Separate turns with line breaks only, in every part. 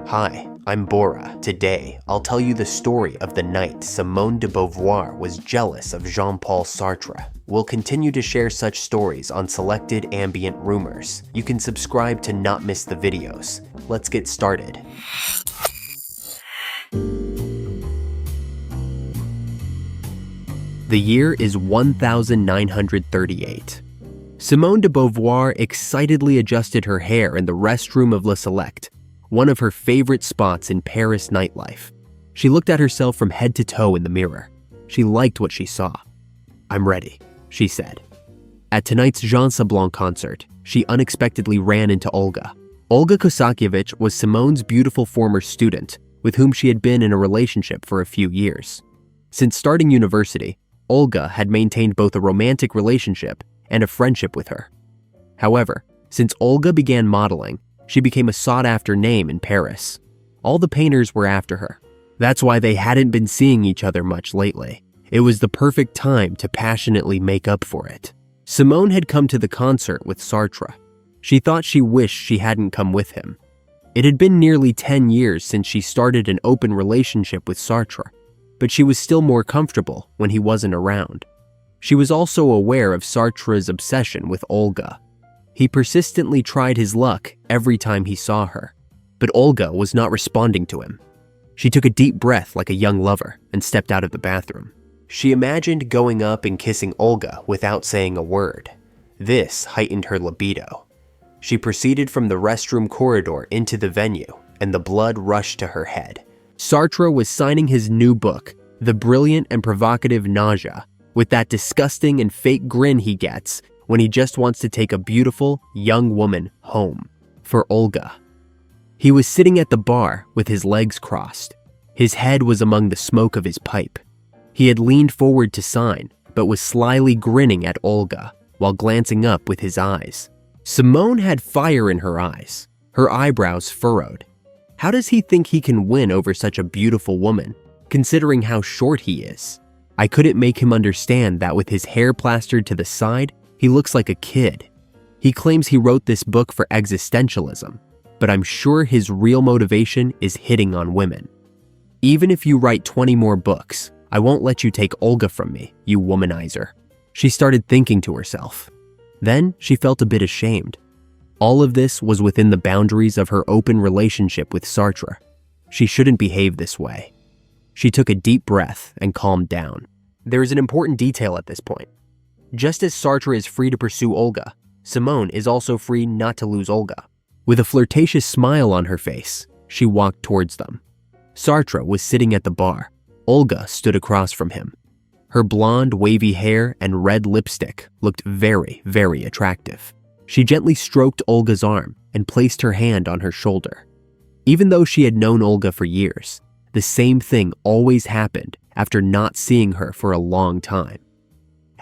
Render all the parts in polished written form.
Hi, I'm Bora. Today, I'll tell you the story of the night Simone de Beauvoir was jealous of Jean-Paul Sartre. We'll continue to share such stories on selected ambient rumors. You can subscribe to not miss the videos. Let's get started. The year is 1938. Simone de Beauvoir excitedly adjusted her hair in the restroom of Le Select, one of her favorite spots in Paris nightlife. She looked at herself from head to toe in the mirror. She liked what she saw. "I'm ready," she said. At tonight's Jean Sablon concert, she unexpectedly ran into Olga. Olga Kosakiewicz was Simone's beautiful former student, with whom she had been in a relationship for a few years. Since starting university, Olga had maintained both a romantic relationship and a friendship with her. However, since Olga began modeling, she became a sought-after name in Paris. All the painters were after her. That's why they hadn't been seeing each other much lately. It was the perfect time to passionately make up for it. Simone had come to the concert with Sartre. She thought she wished she hadn't come with him. It had been nearly 10 years since she started an open relationship with Sartre, but she was still more comfortable when he wasn't around. She was also aware of Sartre's obsession with Olga. He persistently tried his luck every time he saw her, but Olga was not responding to him. She took a deep breath like a young lover and stepped out of the bathroom. She imagined going up and kissing Olga without saying a word. This heightened her libido. She proceeded from the restroom corridor into the venue, and the blood rushed to her head. Sartre was signing his new book, The Brilliant and Provocative Nausea, with that disgusting and fake grin he gets when he just wants to take a beautiful, young woman home. For Olga. He was sitting at the bar with his legs crossed. His head was among the smoke of his pipe. He had leaned forward to sign, but was slyly grinning at Olga while glancing up with his eyes. Simone had fire in her eyes, her eyebrows furrowed. How does he think he can win over such a beautiful woman, considering how short he is? I couldn't make him understand that with his hair plastered to the side, he looks like a kid. He claims he wrote this book for existentialism, but I'm sure his real motivation is hitting on women. Even if you write 20 more books, I won't let you take Olga from me, you womanizer. She started thinking to herself. Then she felt a bit ashamed. All of this was within the boundaries of her open relationship with Sartre. She shouldn't behave this way. She took a deep breath and calmed down. There is an important detail at this point. Just as Sartre is free to pursue Olga, Simone is also free not to lose Olga. With a flirtatious smile on her face, she walked towards them. Sartre was sitting at the bar. Olga stood across from him. Her blonde, wavy hair and red lipstick looked very, very attractive. She gently stroked Olga's arm and placed her hand on her shoulder. Even though she had known Olga for years, the same thing always happened after not seeing her for a long time.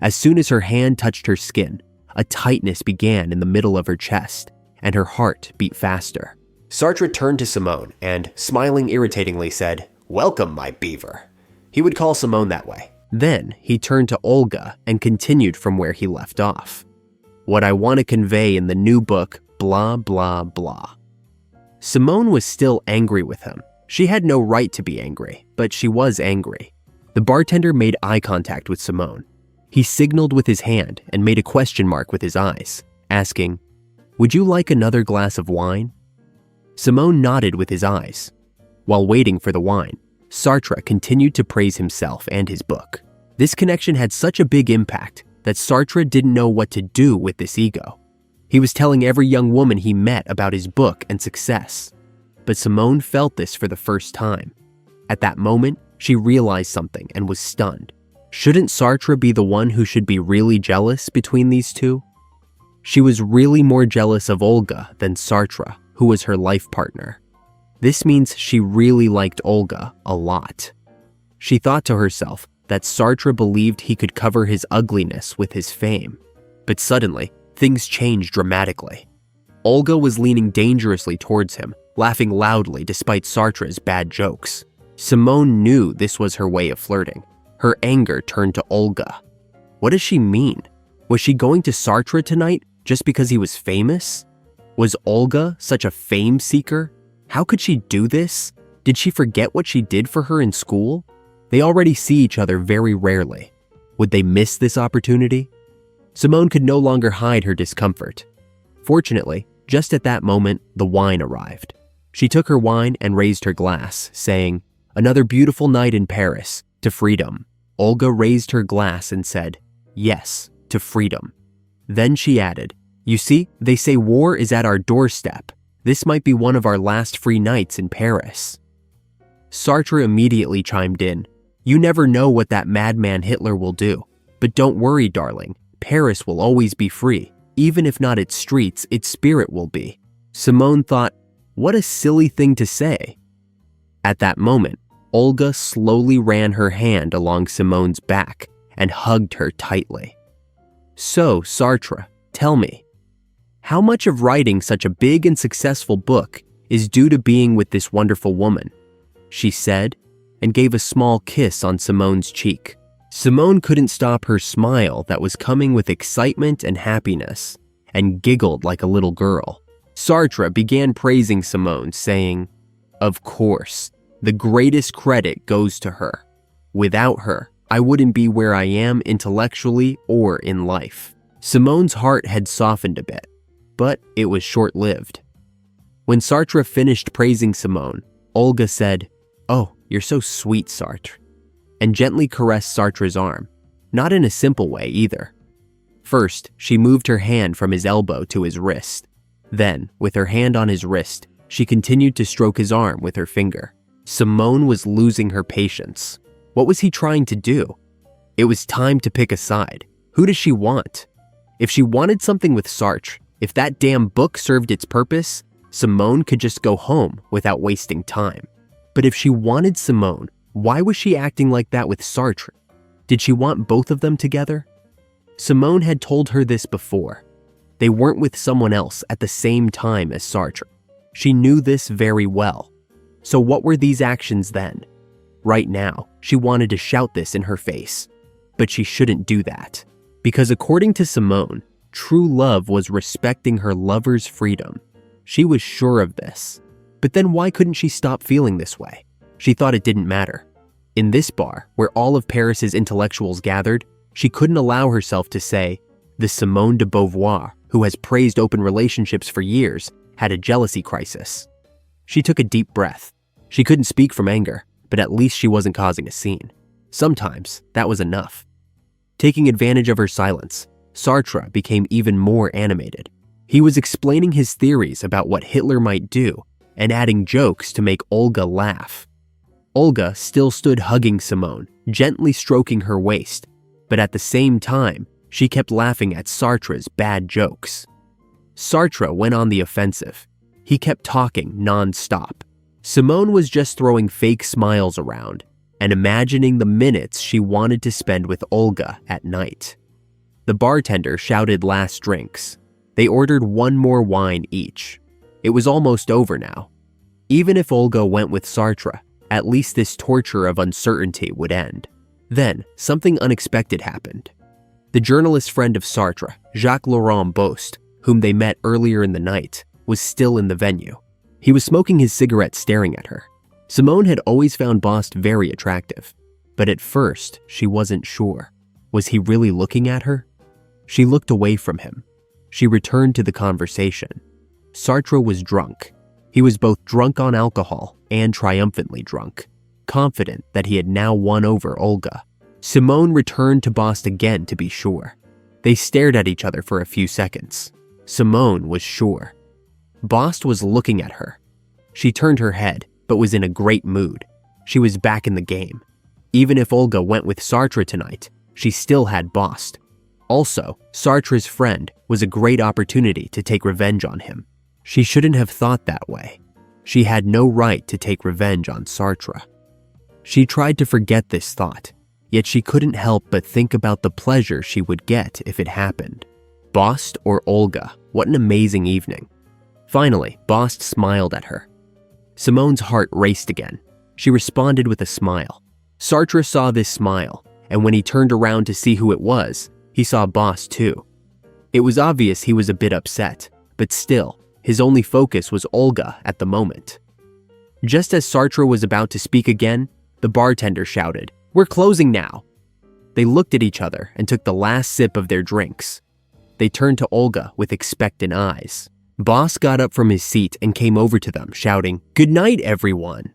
As soon as her hand touched her skin, a tightness began in the middle of her chest, and her heart beat faster. Sartre turned to Simone and, smiling irritatingly, said, "Welcome, my beaver." He would call Simone that way. Then he turned to Olga and continued from where he left off. What I want to convey in the new book, blah, blah, blah. Simone was still angry with him. She had no right to be angry, but she was angry. The bartender made eye contact with Simone. He signaled with his hand and made a question mark with his eyes, asking, "Would you like another glass of wine?" Simone nodded with his eyes. While waiting for the wine, Sartre continued to praise himself and his book. This connection had such a big impact that Sartre didn't know what to do with this ego. He was telling every young woman he met about his book and success. But Simone felt this for the first time. At that moment, she realized something and was stunned. Shouldn't Sartre be the one who should be really jealous between these two? She was really more jealous of Olga than Sartre, who was her life partner. This means she really liked Olga a lot. She thought to herself that Sartre believed he could cover his ugliness with his fame. But suddenly, things changed dramatically. Olga was leaning dangerously towards him, laughing loudly despite Sartre's bad jokes. Simone knew this was her way of flirting. Her anger turned to Olga. What does she mean? Was she going to Sartre tonight just because he was famous? Was Olga such a fame seeker? How could she do this? Did she forget what she did for her in school? They already see each other very rarely. Would they miss this opportunity? Simone could no longer hide her discomfort. Fortunately, just at that moment, the wine arrived. She took her wine and raised her glass, saying, "Another beautiful night in Paris, to freedom." Olga raised her glass and said, "Yes, to freedom." Then she added, "You see, they say war is at our doorstep. This might be one of our last free nights in Paris." Sartre immediately chimed in, "You never know what that madman Hitler will do. But don't worry, darling. Paris will always be free. Even if not its streets, its spirit will be." Simone thought, what a silly thing to say. At that moment, Olga slowly ran her hand along Simone's back and hugged her tightly. "So, Sartre, tell me, how much of writing such a big and successful book is due to being with this wonderful woman?" she said, and gave a small kiss on Simone's cheek. Simone couldn't stop her smile that was coming with excitement and happiness, and giggled like a little girl. Sartre began praising Simone, saying, "Of course, the greatest credit goes to her. Without her, I wouldn't be where I am intellectually or in life." Simone's heart had softened a bit, but it was short-lived. When Sartre finished praising Simone, Olga said, "Oh, you're so sweet, Sartre," and gently caressed Sartre's arm, not in a simple way either. First, she moved her hand from his elbow to his wrist. Then, with her hand on his wrist, she continued to stroke his arm with her finger. Simone was losing her patience. What was he trying to do? It was time to pick a side. Who does she want? If she wanted something with Sartre, if that damn book served its purpose, Simone could just go home without wasting time. But if she wanted Simone, why was she acting like that with Sartre? Did she want both of them together? Simone had told her this before. They weren't with someone else at the same time as Sartre. She knew this very well. So what were these actions then? Right now, she wanted to shout this in her face. But she shouldn't do that. Because according to Simone, true love was respecting her lover's freedom. She was sure of this. But then why couldn't she stop feeling this way? She thought it didn't matter. In this bar, where all of Paris's intellectuals gathered, she couldn't allow herself to say, the Simone de Beauvoir, who has praised open relationships for years, had a jealousy crisis. She took a deep breath. She couldn't speak from anger, but at least she wasn't causing a scene. Sometimes, that was enough. Taking advantage of her silence, Sartre became even more animated. He was explaining his theories about what Hitler might do and adding jokes to make Olga laugh. Olga still stood hugging Simone, gently stroking her waist, but at the same time, she kept laughing at Sartre's bad jokes. Sartre went on the offensive. He kept talking non-stop. Simone was just throwing fake smiles around and imagining the minutes she wanted to spend with Olga at night. The bartender shouted last drinks. They ordered one more wine each. It was almost over now. Even if Olga went with Sartre, at least this torture of uncertainty would end. Then, something unexpected happened. The journalist friend of Sartre, Jacques-Laurent Bost, whom they met earlier in the night, was still in the venue. He was smoking his cigarette staring at her. Simone had always found Bost very attractive, but at first, she wasn't sure. Was he really looking at her? She looked away from him. She returned to the conversation. Sartre was drunk. He was both drunk on alcohol and triumphantly drunk, confident that he had now won over Olga. Simone returned to Bost again to be sure. They stared at each other for a few seconds. Simone was sure. Bost was looking at her. She turned her head, but was in a great mood. She was back in the game. Even if Olga went with Sartre tonight, she still had Bost. Also, Sartre's friend was a great opportunity to take revenge on him. She shouldn't have thought that way. She had no right to take revenge on Sartre. She tried to forget this thought, yet she couldn't help but think about the pleasure she would get if it happened. Bost or Olga, what an amazing evening. Finally, Bost smiled at her. Simone's heart raced again. She responded with a smile. Sartre saw this smile, and when he turned around to see who it was, he saw Bost too. It was obvious he was a bit upset, but still, his only focus was Olga at the moment. Just as Sartre was about to speak again, the bartender shouted, "We're closing now." They looked at each other and took the last sip of their drinks. They turned to Olga with expectant eyes. Boss got up from his seat and came over to them, shouting, "Good night, everyone."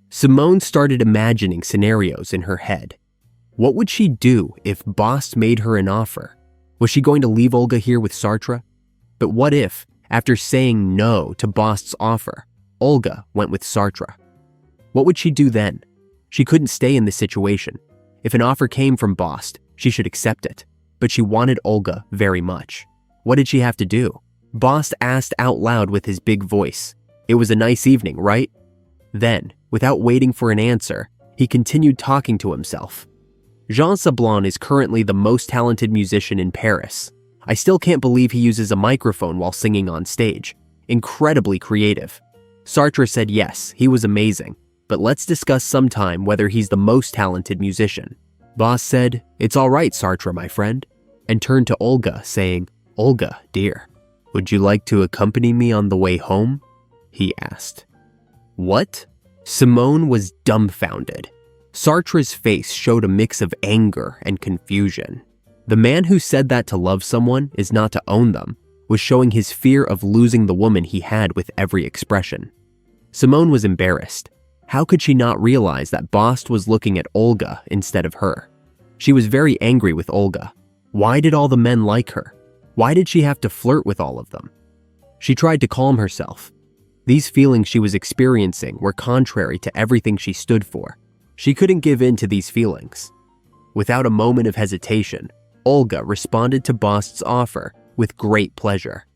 Simone started imagining scenarios in her head. What would she do if Boss made her an offer? Was she going to leave Olga here with Sartre? But what if, after saying no to Boss's offer, Olga went with Sartre? What would she do then? She couldn't stay in this situation. If an offer came from Boss, she should accept it. But she wanted Olga very much. What did she have to do? Boss asked out loud with his big voice. It was a nice evening, right? Then, without waiting for an answer, he continued talking to himself. Jean Sablon is currently the most talented musician in Paris. I still can't believe he uses a microphone while singing on stage. Incredibly creative. Sartre said yes, he was amazing, but let's discuss sometime whether he's the most talented musician. Boss said, "It's all right, Sartre, my friend," and turned to Olga, saying, "Olga, dear, would you like to accompany me on the way home?" he asked. What? Simone was dumbfounded. Sartre's face showed a mix of anger and confusion. The man who said that to love someone is not to own them was showing his fear of losing the woman he had with every expression. Simone was embarrassed. How could she not realize that Bost was looking at Olga instead of her? She was very angry with Olga. Why did all the men like her? Why did she have to flirt with all of them? She tried to calm herself. These feelings she was experiencing were contrary to everything she stood for. She couldn't give in to these feelings. Without a moment of hesitation, Olga responded to Bost's offer with great pleasure.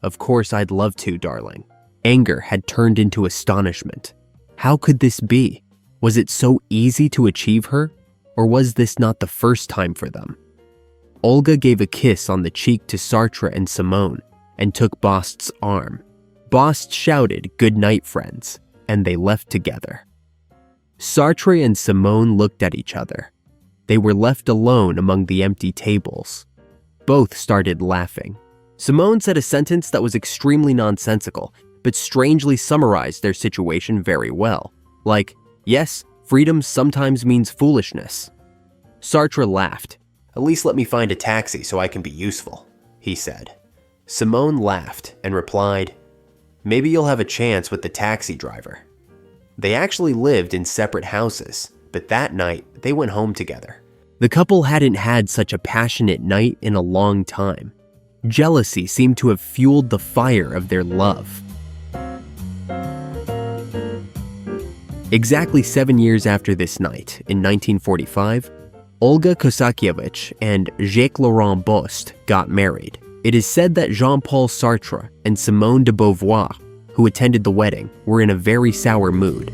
"Of course I'd love to, darling." Anger had turned into astonishment. How could this be? Was it so easy to achieve her? Or was this not the first time for them? Olga gave a kiss on the cheek to Sartre and Simone and took Bost's arm. Bost shouted, "Good night, friends," and they left together. Sartre and Simone looked at each other. They were left alone among the empty tables. Both started laughing. Simone said a sentence that was extremely nonsensical, but strangely summarized their situation very well. Like, yes, freedom sometimes means foolishness. Sartre laughed. "At least let me find a taxi so I can be useful," he said. Simone laughed and replied, "Maybe you'll have a chance with the taxi driver." They actually lived in separate houses, but that night they went home together. The couple hadn't had such a passionate night in a long time. Jealousy seemed to have fueled the fire of their love. Exactly 7 years after this night, in 1945, Olga Kosakiewicz and Jacques-Laurent Bost got married. It is said that Jean-Paul Sartre and Simone de Beauvoir, who attended the wedding, were in a very sour mood.